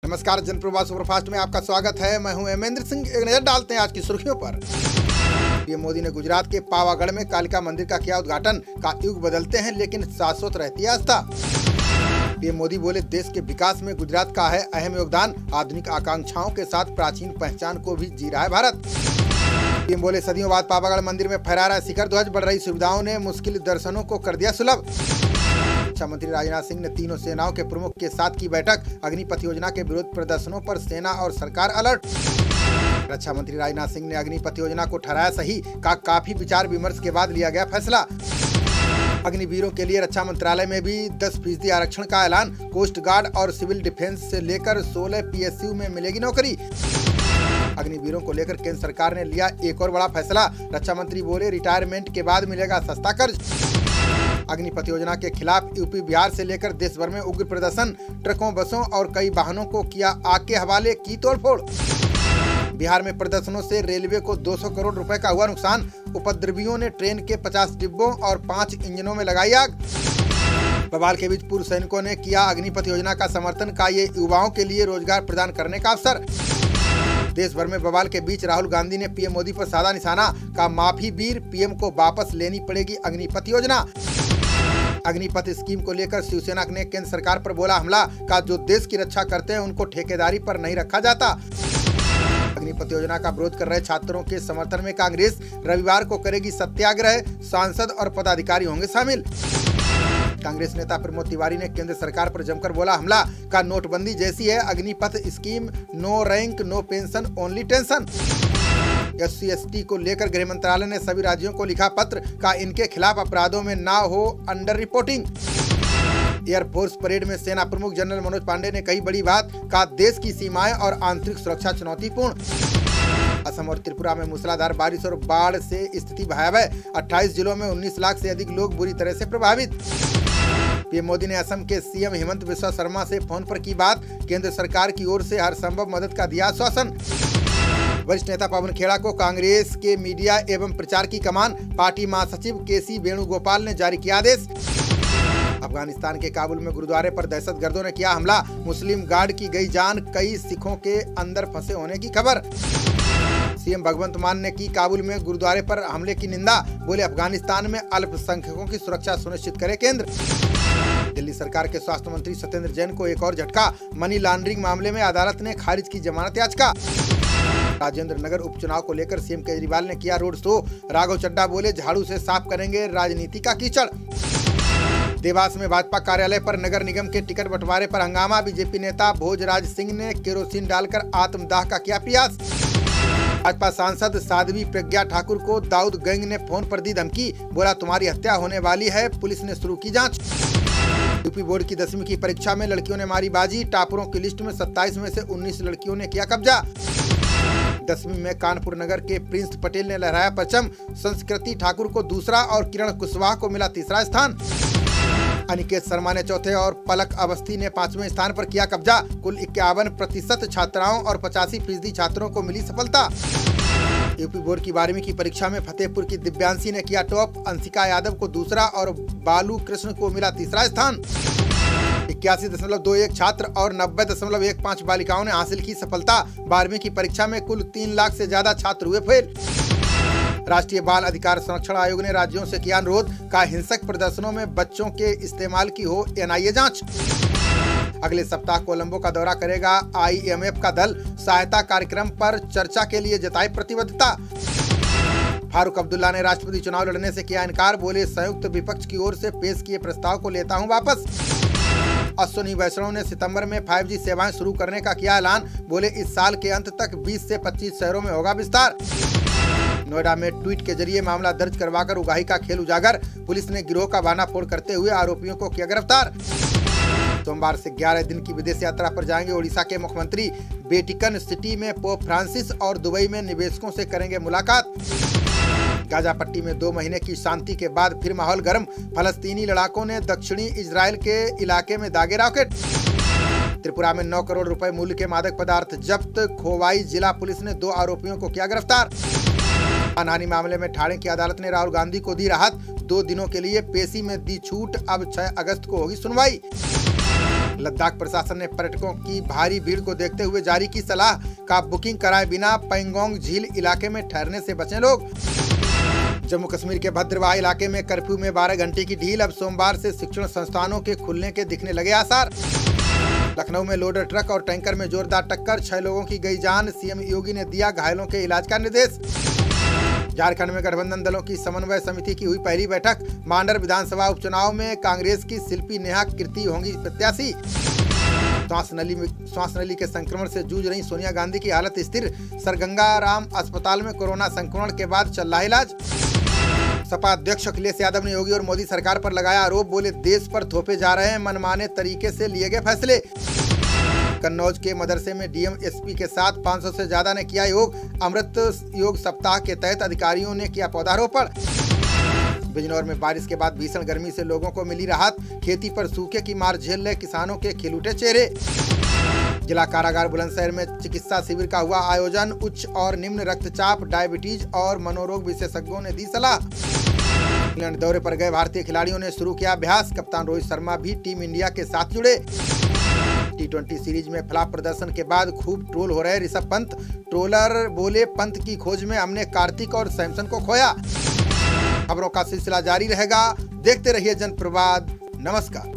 नमस्कार, जनप्रवाह सुपरफास्ट में आपका स्वागत है। मैं हूं हेमेंद्र सिंह। एक नजर डालते हैं आज की सुर्खियों पर। पीएम मोदी ने गुजरात के पावागढ़ में कालिका मंदिर का किया उद्घाटन। का युग बदलते हैं लेकिन शाश्वत रहती है आस्था। पीएम मोदी बोले, देश के विकास में गुजरात का है अहम योगदान। आधुनिक आकांक्षाओं के साथ प्राचीन पहचान को भी जी रहा है भारत। पीएम बोले, सदियों बाद पावागढ़ मंदिर में फहरा रहा शिखर ध्वज। बढ़ रही सुविधाओं ने मुश्किल दर्शनों को कर दिया सुलभ। रक्षा मंत्री राजनाथ सिंह ने तीनों सेनाओं के प्रमुख के साथ की बैठक। अग्निपथ योजना के विरोध प्रदर्शनों पर सेना और सरकार अलर्ट। रक्षा मंत्री राजनाथ सिंह ने अग्निपथ योजना को ठहराया सही। काफी विचार विमर्श के बाद लिया गया फैसला। अग्निवीरों के लिए रक्षा मंत्रालय में भी 10% आरक्षण का ऐलान। कोस्ट गार्ड और सिविल डिफेंस से लेकर 16 PSU में मिलेगी नौकरी। अग्निवीरों को लेकर केंद्र सरकार ने लिया एक और बड़ा फैसला। रक्षा मंत्री बोले, रिटायरमेंट के बाद मिलेगा सस्ता कर्ज। अग्निपथ योजना के खिलाफ यूपी बिहार से लेकर देश भर में उग्र प्रदर्शन। ट्रकों, बसों और कई वाहनों को किया आग के हवाले, की तोड़फोड़। बिहार में प्रदर्शनों से रेलवे को 200 करोड़ रुपए का हुआ नुकसान। उपद्रवियों ने ट्रेन के 50 डिब्बों और 5 इंजनों में लगाई आग। बवाल के बीच पूर्व सैनिकों ने किया अग्निपथ योजना का समर्थन। का ये युवाओं के लिए रोजगार प्रदान करने का अवसर। देश भर में बवाल के बीच राहुल गांधी ने पीएम मोदी पर साधा निशाना। का माफी वीर, पीएम को वापस लेनी पड़ेगी अग्निपथ योजना। अग्निपथ स्कीम को लेकर शिवसेना ने केंद्र सरकार पर बोला हमला। का जो देश की रक्षा करते हैं उनको ठेकेदारी पर नहीं रखा जाता। अग्निपथ योजना का विरोध कर रहे छात्रों के समर्थन में कांग्रेस रविवार को करेगी सत्याग्रह। सांसद और पदाधिकारी होंगे शामिल। कांग्रेस नेता प्रमोद तिवारी ने केंद्र सरकार पर जमकर बोला हमला। का नोटबंदी जैसी है Agnipath scheme. No rank no pension only tension. SC/ST को लेकर गृह मंत्रालय ने सभी राज्यों को लिखा पत्र। का इनके खिलाफ अपराधों में ना हो अंडर रिपोर्टिंग। एयरफोर्स परेड में सेना प्रमुख जनरल मनोज पांडे ने कही बड़ी बात। का देश की सीमाएं और आंतरिक सुरक्षा चुनौतीपूर्ण। असम और त्रिपुरा में मूसलाधार बारिश और बाढ़ से स्थिति भयावह। 28 जिलों में 19 लाख से अधिक लोग बुरी तरह से प्रभावित। पीएम मोदी ने असम के CM हेमंत बिस्वा शर्मा से फोन पर की बात। केंद्र सरकार की ओर से हर संभव मदद का दिया आश्वासन। वरिष्ठ नेता पवन खेड़ा को कांग्रेस के मीडिया एवं प्रचार की कमान। पार्टी महासचिव KC वेणुगोपाल ने जारी किया आदेश। अफगानिस्तान के काबुल में गुरुद्वारे पर दहशतगर्दों ने किया हमला। मुस्लिम गार्ड की गई जान। कई सिखों के अंदर फंसे होने की खबर। CM भगवंत मान ने की काबुल में गुरुद्वारे पर हमले की निंदा। बोले, अफगानिस्तान में अल्पसंख्यकों की सुरक्षा सुनिश्चित करे केंद्र। दिल्ली सरकार के स्वास्थ्य मंत्री सत्येंद्र जैन को एक और झटका। मनी लॉन्ड्रिंग मामले में अदालत ने खारिज की जमानत याचिका। राजेंद्र नगर उपचुनाव को लेकर CM केजरीवाल ने किया रोड शो। राघव चड्ढा बोले, झाड़ू से साफ करेंगे राजनीति का कीचड़। देवास में भाजपा कार्यालय पर नगर निगम के टिकट बंटवारे पर हंगामा। बीजेपी नेता भोजराज सिंह ने केरोसिन डालकर आत्मदाह का किया प्रयास। भाजपा सांसद साध्वी प्रज्ञा ठाकुर को दाऊद गैंग ने फोन पर दी धमकी। बोला, तुम्हारी हत्या होने वाली है। पुलिस ने शुरू की जांच। यूपी बोर्ड की 10वीं की परीक्षा में लड़कियों ने मारी बाजी। टॉपरों की लिस्ट में 27 में से 19 लड़कियों ने किया कब्जा। 10वीं में कानपुर नगर के प्रिंस पटेल ने लहराया परचम। संस्कृति ठाकुर को दूसरा और किरण कुशवाहा को मिला तीसरा स्थान। अनिकेत शर्मा ने चौथे और पलक अवस्थी ने 5वें स्थान पर किया कब्जा। कुल 51% छात्राओं और 85% छात्रों को मिली सफलता। यूपी बोर्ड की 12वीं की परीक्षा में फतेहपुर की दिव्यांशी ने किया टॉप। अंशिका यादव को दूसरा और बालू कृष्ण को मिला तीसरा स्थान। 81.21 छात्र और 90.15 बालिकाओं ने हासिल की सफलता। 12वीं की परीक्षा में कुल 3 लाख से ज्यादा छात्र हुए फेल। राष्ट्रीय बाल अधिकार संरक्षण आयोग ने राज्यों से किया अनुरोध। का हिंसक प्रदर्शनों में बच्चों के इस्तेमाल की हो NIA जांच। अगले सप्ताह कोलंबो का दौरा करेगा IMF का दल। सहायता कार्यक्रम पर चर्चा के लिए जताई प्रतिबद्धता। फारूक अब्दुल्ला ने राष्ट्रपति चुनाव लड़ने से किया इनकार। बोले, संयुक्त विपक्ष की ओर से पेश किए प्रस्ताव को लेता हूं वापस। अश्विनी वैष्णव ने सितंबर में 5G सेवाएं शुरू करने का किया ऐलान। बोले, इस साल के अंत तक 20 से 25 शहरों में होगा विस्तार। नोएडा में ट्वीट के जरिए मामला दर्ज करवाकर उगाही का खेल उजागर। पुलिस ने गिरोह का भानाफोड़ करते हुए आरोपियों को किया गिरफ्तार। सोमवार से 11 दिन की विदेश यात्रा पर जाएंगे ओडिशा के मुख्यमंत्री। वेटिकन सिटी में पोप फ्रांसिस और दुबई में निवेशकों से करेंगे मुलाकात। गाजा पट्टी में 2 महीने की शांति के बाद फिर माहौल गर्म। फलस्तीनी लड़ाकों ने दक्षिणी इजराइल के इलाके में दागे रॉकेट। त्रिपुरा में 9 करोड़ रुपए मूल्य के मादक पदार्थ जब्त। खोवाई जिला पुलिस ने 2 आरोपियों को किया गिरफ्तार। मानहानि मामले में ठाणे की अदालत ने राहुल गांधी को दी राहत। 2 दिनों के लिए पेशी में दी छूट। अब 6 अगस्त को होगी सुनवाई। लद्दाख प्रशासन ने पर्यटकों की भारी भीड़ को देखते हुए जारी की सलाह का बुकिंग कराए बिना पैंगोंग झील इलाके में ठहरने से बचें लोग। जम्मू कश्मीर के भद्रवाह इलाके में कर्फ्यू में 12 घंटे की ढील, अब सोमवार से शिक्षण संस्थानों के खुलने के दिखने लगे आसार। लखनऊ में लोडर ट्रक और टैंकर में जोरदार टक्कर, 6 लोगों की गई जान, सीएम योगी ने दिया घायलों के इलाज का निर्देश। झारखंड में गठबंधन दलों की समन्वय समिति की हुई पहली बैठक, मांडर विधानसभा उपचुनाव में कांग्रेस की शिल्पी नेहा कीर्ति होंगी प्रत्याशी। श्वास नली के संक्रमण से जूझ रही सोनिया गांधी की हालत स्थिर, सरगंगाराम अस्पताल में कोरोना संक्रमण के बाद चल रहा इलाज। सपा अध्यक्ष अखिलेश यादव ने योगी और मोदी सरकार पर लगाया आरोप, बोले देश पर थोपे जा रहे हैं मनमाने तरीके से लिए गए फैसले। कन्नौज के मदरसे में डीएम एसपी के साथ 500 से ज्यादा ने किया योग, अमृत योग सप्ताह के तहत अधिकारियों ने किया पौधारोपण। बिजनौर में बारिश के बाद भीषण गर्मी से लोगों को मिली राहत, खेती पर सूखे की मार झेल रहे किसानों के खिलउठे चेहरे। जिला कारागार बुलंदशहर में चिकित्सा शिविर का हुआ आयोजन, उच्च और निम्न रक्तचाप, डायबिटीज और मनोरोग विशेषज्ञों ने दी सलाह। इंग्लैंड दौरे पर गए भारतीय खिलाड़ियों ने शुरू किया अभ्यास, कप्तान रोहित शर्मा भी टीम इंडिया के साथ जुड़े। T20 सीरीज में फ्लॉप प्रदर्शन के बाद खूब ट्रोल हो रहे ऋषभ पंत, ट्रोलर बोले पंत की खोज में हमने कार्तिक और सैमसन को खोया। खबरों का सिलसिला जारी रहेगा, देखते रहिए जनप्रवाद। नमस्कार।